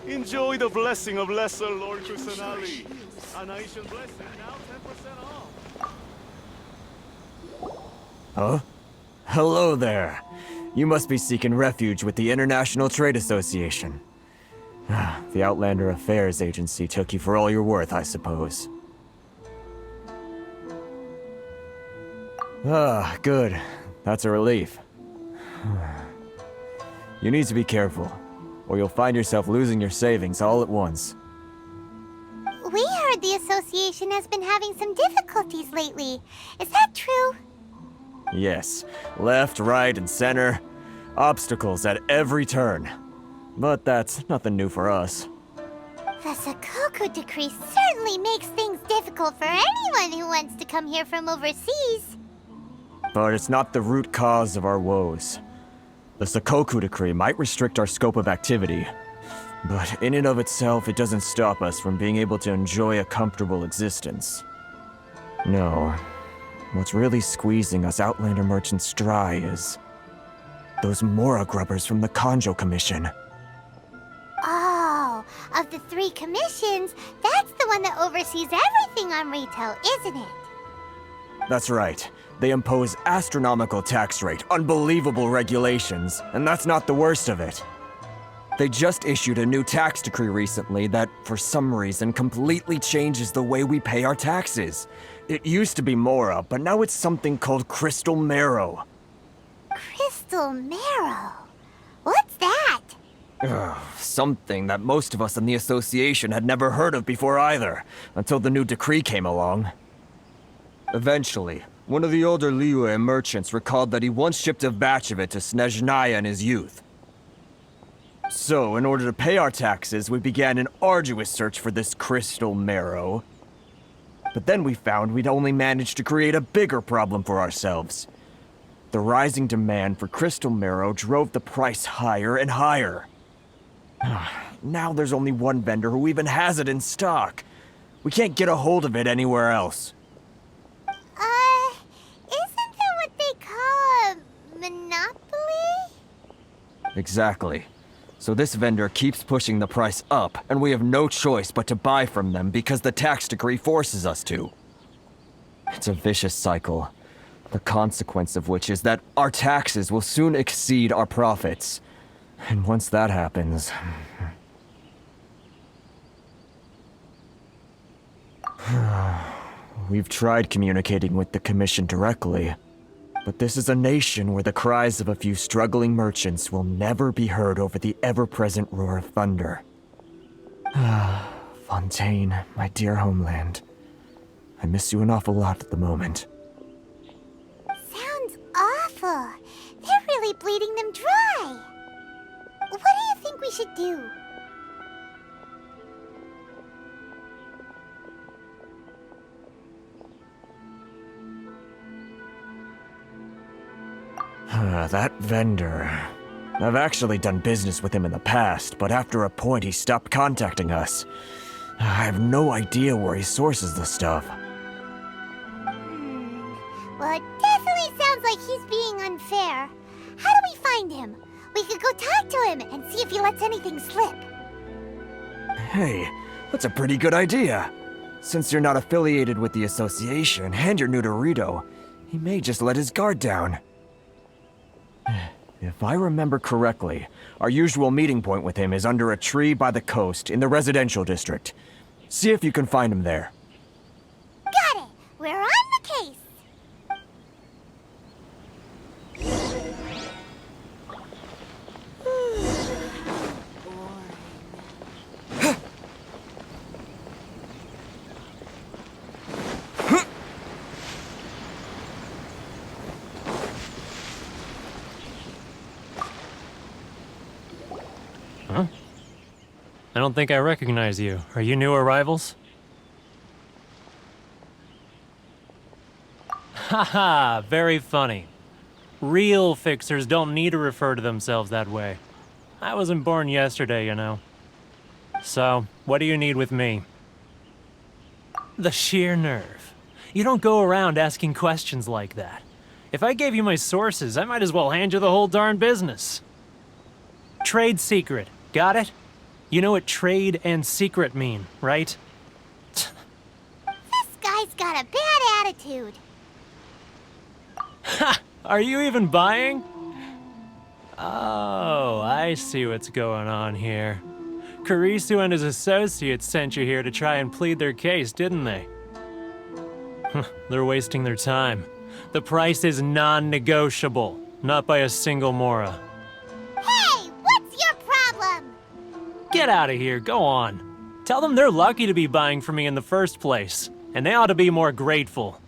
Enjoy the blessing of Lesser Lord Kusanali. A nation blessing now 10% off. Huh? Hello there. You must be seeking refuge with the International Trade Association. The Outlander Affairs Agency took you for all you're worth, I suppose. Ah, good. That's a relief. You need to be careful, or you'll find yourself losing your savings all at once. We heard the association has been having some difficulties lately. Is that true? Yes. Left, right, and center. Obstacles at every turn. But that's nothing new for us. The Sakoku Decree certainly makes things difficult for anyone who wants to come here from overseas. But it's not the root cause of our woes. The Sakoku Decree might restrict our scope of activity, but in and of itself, it doesn't stop us from being able to enjoy a comfortable existence. No. What's really squeezing us Outlander merchants dry is those Mora grubbers from the Kanjo Commission. Oh, of the 3 commissions, that's the one that oversees everything on retail, isn't it? That's right. They impose astronomical tax rate, unbelievable regulations, and that's not the worst of it. They just issued a new tax decree recently that, for some reason, completely changes the way we pay our taxes. It used to be Mora, but now it's something called Crystal Marrow. Crystal Marrow? What's that? Something that most of us in the association had never heard of before either, until the new decree came along. Eventually, one of the older Liyue merchants recalled that he once shipped a batch of it to Snezhnaya in his youth. So, in order to pay our taxes, we began an arduous search for this crystal marrow. But then we found we'd only managed to create a bigger problem for ourselves. The rising demand for crystal marrow drove the price higher and higher. Now there's only one vendor who even has it in stock. We can't get a hold of it anywhere else. Isn't that what they call a monopoly? Exactly. So this vendor keeps pushing the price up, and we have no choice but to buy from them because the tax decree forces us to. It's a vicious cycle, the consequence of which is that our taxes will soon exceed our profits. And once that happens... We've tried communicating with the Commission directly, but this is a nation where the cries of a few struggling merchants will never be heard over the ever-present roar of thunder. Fontaine, my dear homeland. I miss you an awful lot at the moment. Sounds awful. They're really bleeding them dry. What do you think we should do? That vendor... I've actually done business with him in the past, but after a point he stopped contacting us. I have no idea where he sources the stuff. Well, it definitely sounds like he's being unfair. How do we find him? We could go talk to him and see if he lets anything slip. Hey, that's a pretty good idea. Since you're not affiliated with the association and you're new to Rito, he may just let his guard down. If I remember correctly, our usual meeting point with him is under a tree by the coast in the residential district. See if you can find him there. Got it! We're on the case! Huh? I don't think I recognize you. Are you new arrivals? Haha, very funny. Real fixers don't need to refer to themselves that way. I wasn't born yesterday, you know. So, what do you need with me? The sheer nerve. You don't go around asking questions like that. If I gave you my sources, I might as well hand you the whole darn business. Trade secret, got it? You know what trade and secret mean, right? This guy's got a bad attitude. Ha! Are you even buying? Oh, I see what's going on here. Kurisu and his associates sent you here to try and plead their case, didn't they? They're wasting their time. The price is non-negotiable, not by a single Mora. Hey, what's your problem? Get out of here, go on. Tell them they're lucky to be buying from me in the first place, and they ought to be more grateful.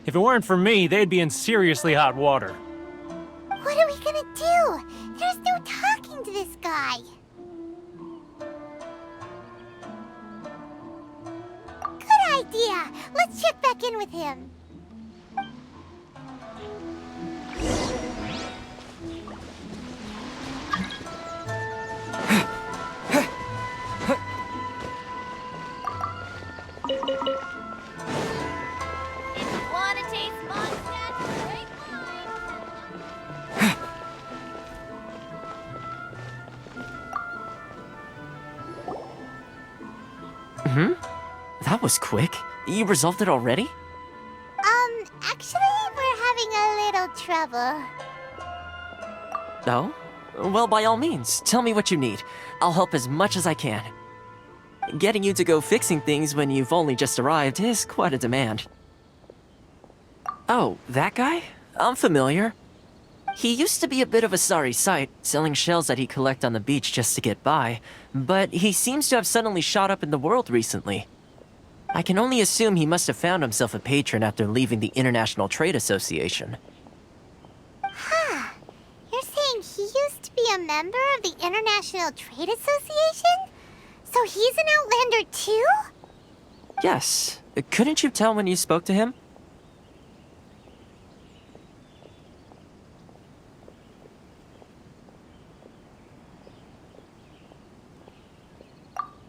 If it weren't for me, they'd be in seriously hot water. What are we gonna do? There's no talking to this guy. Good idea. Let's check back in with him. If you wanna taste Mondstadt, drink mine. That was quick. You resolved it already? Actually, we're having a little trouble. Oh? Well, by all means, tell me what you need. I'll help as much as I can. Getting you to go fixing things when you've only just arrived is quite a demand. Oh, that guy? I'm familiar. He used to be a bit of a sorry sight, selling shells that he collect on the beach just to get by, but he seems to have suddenly shot up in the world recently. I can only assume he must have found himself a patron after leaving the International Trade Association. You're saying he used to be a member of the International Trade Association? So he's an Outlander too? Yes. Couldn't you tell when you spoke to him?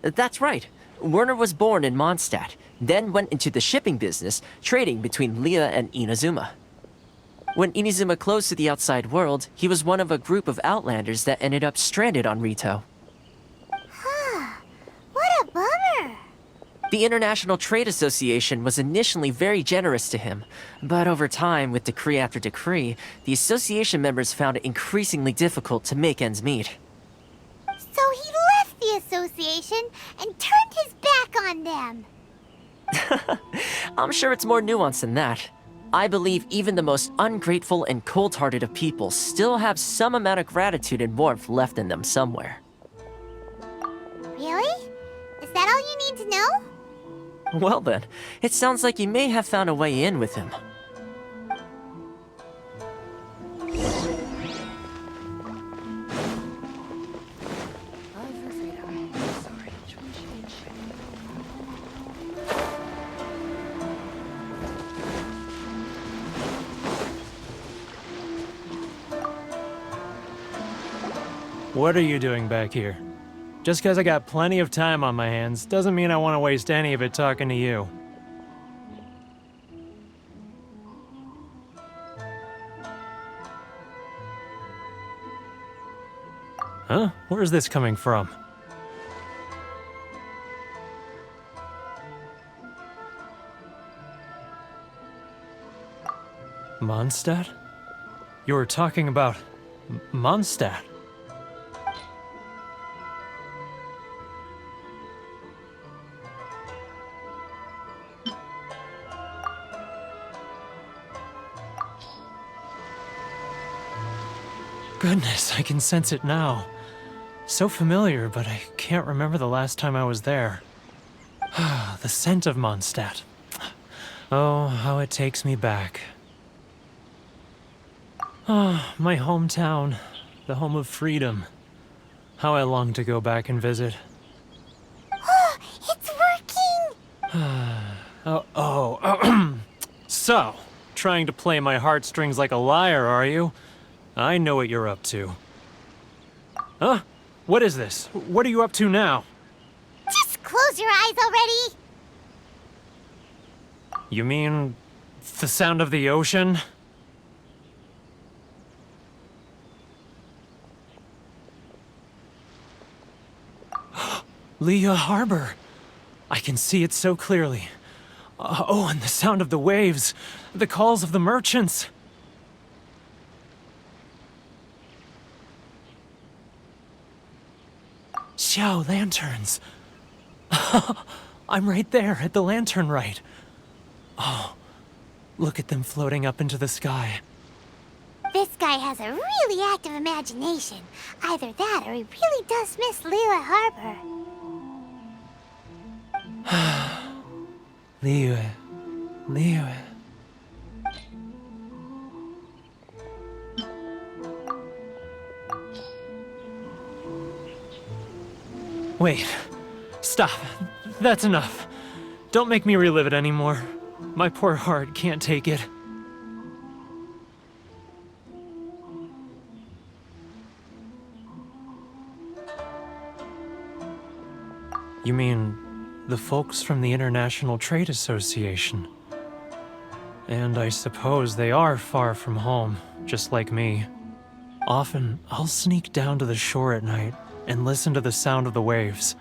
That's right. Werner was born in Mondstadt, then went into the shipping business, trading between Leah and Inazuma. When Inazuma closed to the outside world, he was one of a group of Outlanders that ended up stranded on Rito. What a bummer. The International Trade Association was initially very generous to him, but over time, with decree after decree, the association members found it increasingly difficult to make ends meet. So he left the association and turned his back on them. I'm sure it's more nuanced than that. I believe even the most ungrateful and cold-hearted of people still have some amount of gratitude and warmth left in them somewhere. Really? Is that all you need to know? Well then, it sounds like you may have found a way in with him. What are you doing back here? Just because I got plenty of time on my hands doesn't mean I want to waste any of it talking to you. Huh? Where's this coming from? Mondstadt? You were talking about Mondstadt. Goodness, I can sense it now. So familiar, but I can't remember the last time I was there. The scent of Mondstadt. Oh, how it takes me back. Oh, my hometown, the home of freedom. How I long to go back and visit. Oh, it's working! So, trying to play my heartstrings like a liar, are you? I know what you're up to. Huh? What is this? What are you up to now? Just close your eyes already! You mean the sound of the ocean? Leah Harbor. I can see it so clearly. Oh, and the sound of the waves, the calls of the merchants. Xiao lanterns. I'm right there at the lantern right. Oh, look at them floating up into the sky. This guy has a really active imagination. Either that or he really does miss Liyue Harbor. Liyue. Wait. Stop. That's enough. Don't make me relive it anymore. My poor heart can't take it. You mean the folks from the International Trade Association? And I suppose they are far from home, just like me. Often, I'll sneak down to the shore at night and listen to the sound of the waves.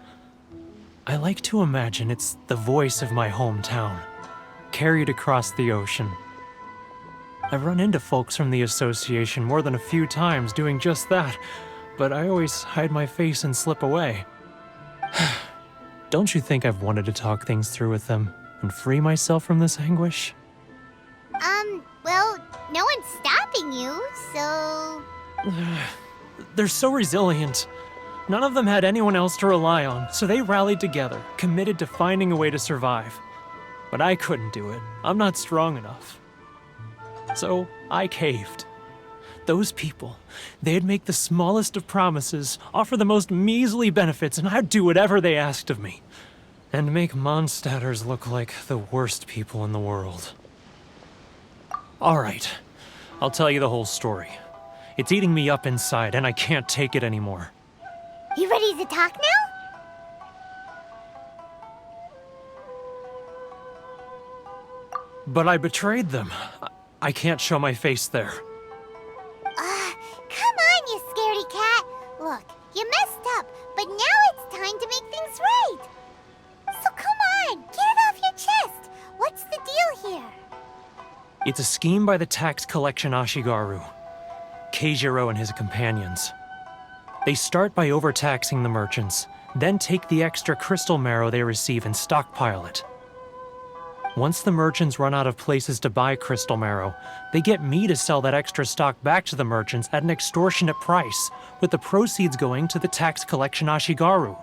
I like to imagine it's the voice of my hometown, carried across the ocean. I've run into folks from the association more than a few times doing just that, but I always hide my face and slip away. Don't you think I've wanted to talk things through with them and free myself from this anguish? Well, no one's stopping you, so... They're so resilient. None of them had anyone else to rely on, so they rallied together, committed to finding a way to survive. But I couldn't do it. I'm not strong enough. So I caved. Those people, they'd make the smallest of promises, offer the most measly benefits, and I'd do whatever they asked of me. And make Mondstadters look like the worst people in the world. Alright, I'll tell you the whole story. It's eating me up inside, and I can't take it anymore. You ready to talk now? But I betrayed them. I can't show my face there. Come on, you scaredy cat. Look, you messed up, but now it's time to make things right. So come on, get it off your chest. What's the deal here? It's a scheme by the tax collection Ashigaru, Keijiro and his companions. They start by overtaxing the merchants, then take the extra crystal marrow they receive and stockpile it. Once the merchants run out of places to buy crystal marrow, they get me to sell that extra stock back to the merchants at an extortionate price, with the proceeds going to the tax collection Ashigaru.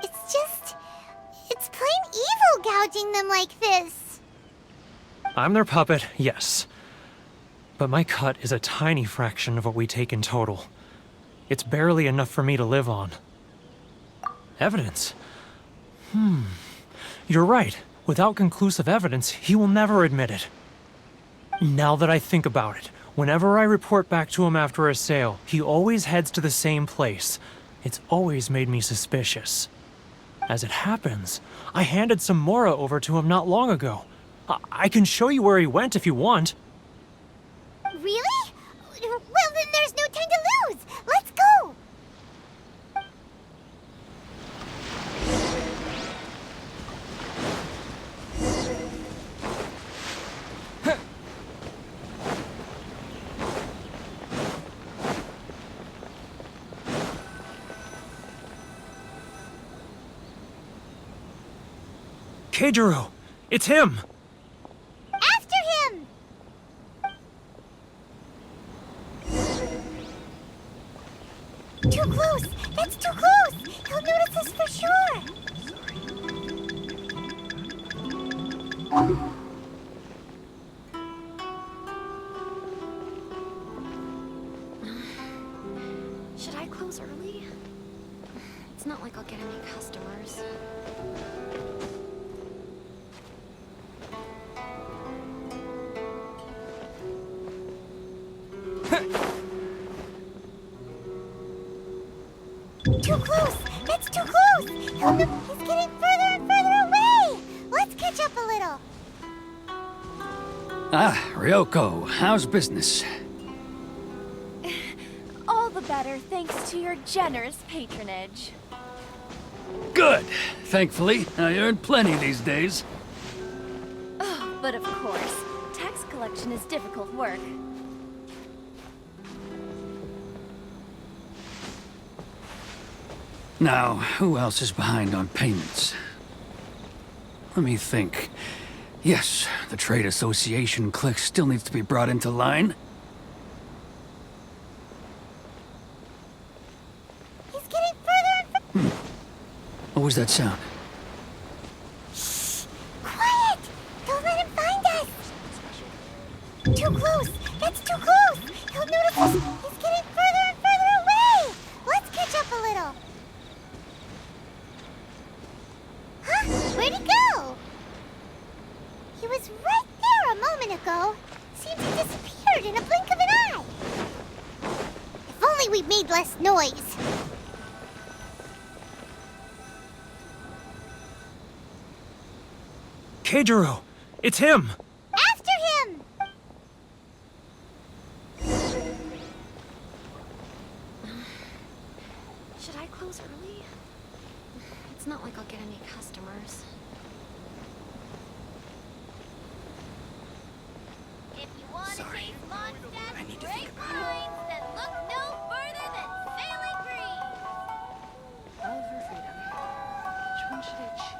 It's plain evil gouging them like this. I'm their puppet, yes. But my cut is a tiny fraction of what we take in total. It's barely enough for me to live on. Evidence? You're right. Without conclusive evidence, he will never admit it. Now that I think about it, whenever I report back to him after a sale, he always heads to the same place. It's always made me suspicious. As it happens, I handed some Mora over to him not long ago. I can show you where he went if you want. Really? Well, then there's no time to lose. Let's go. Keijiro! It's him! After him! Too close! That's too close! He'll notice us for sure! Should I close early? It's not like I'll get any customers. Too close! That's too close! He's getting further and further away! Let's catch up a little! Ah, Ryoko, how's business? All the better thanks to your generous patronage. Good. Thankfully, I earn plenty these days. Oh, but of course, tax collection is difficult work. Now, who else is behind on payments? Let me think. Yes, the Trade Association clique still needs to be brought into line. He's getting further and further. What was that sound? Quiet! Don't let him find us! Too close! That's too close! He'll notice us! He's getting further and further away! Let's catch up a little! Huh? Where'd he go? He was right there a moment ago. Seems he disappeared in a blink of an eye. If only we made less noise. Keijiro! It's him! After him! Should I close early? It's not like I'll get any customers. If you want to taste Mondstadt's great wines, then look no further than Sailing Breeze. Love or freedom? Which one should I choose?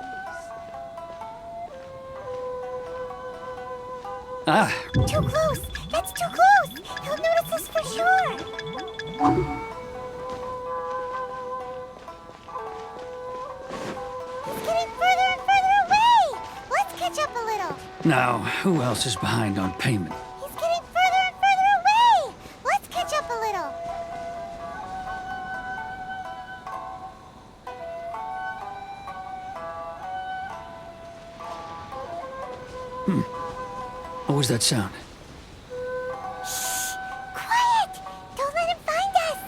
Ah, Too close! That's too close! He'll notice us for sure! He's getting further and further away! Let's catch up a little! now, who else is behind on payment? He's getting further and further away! Let's catch up a little! What was that sound? Quiet! Don't let him find us!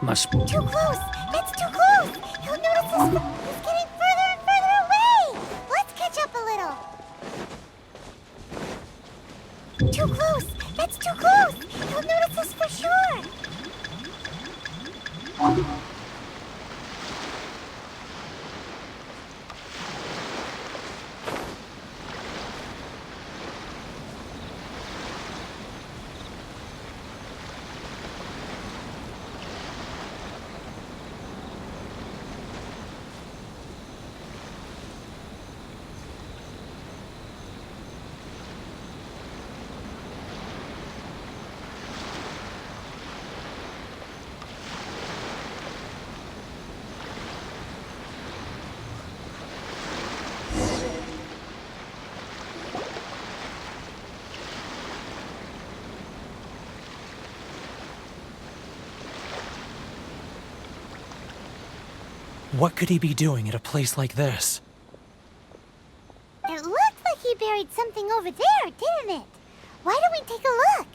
Must be. Too close! That's too close! He'll notice us! He's getting further and further away! Let's catch up a little! Too close! That's too close! He'll notice us for sure! What could he be doing at a place like this? It looked like he buried something over there, didn't it? Why don't we take a look?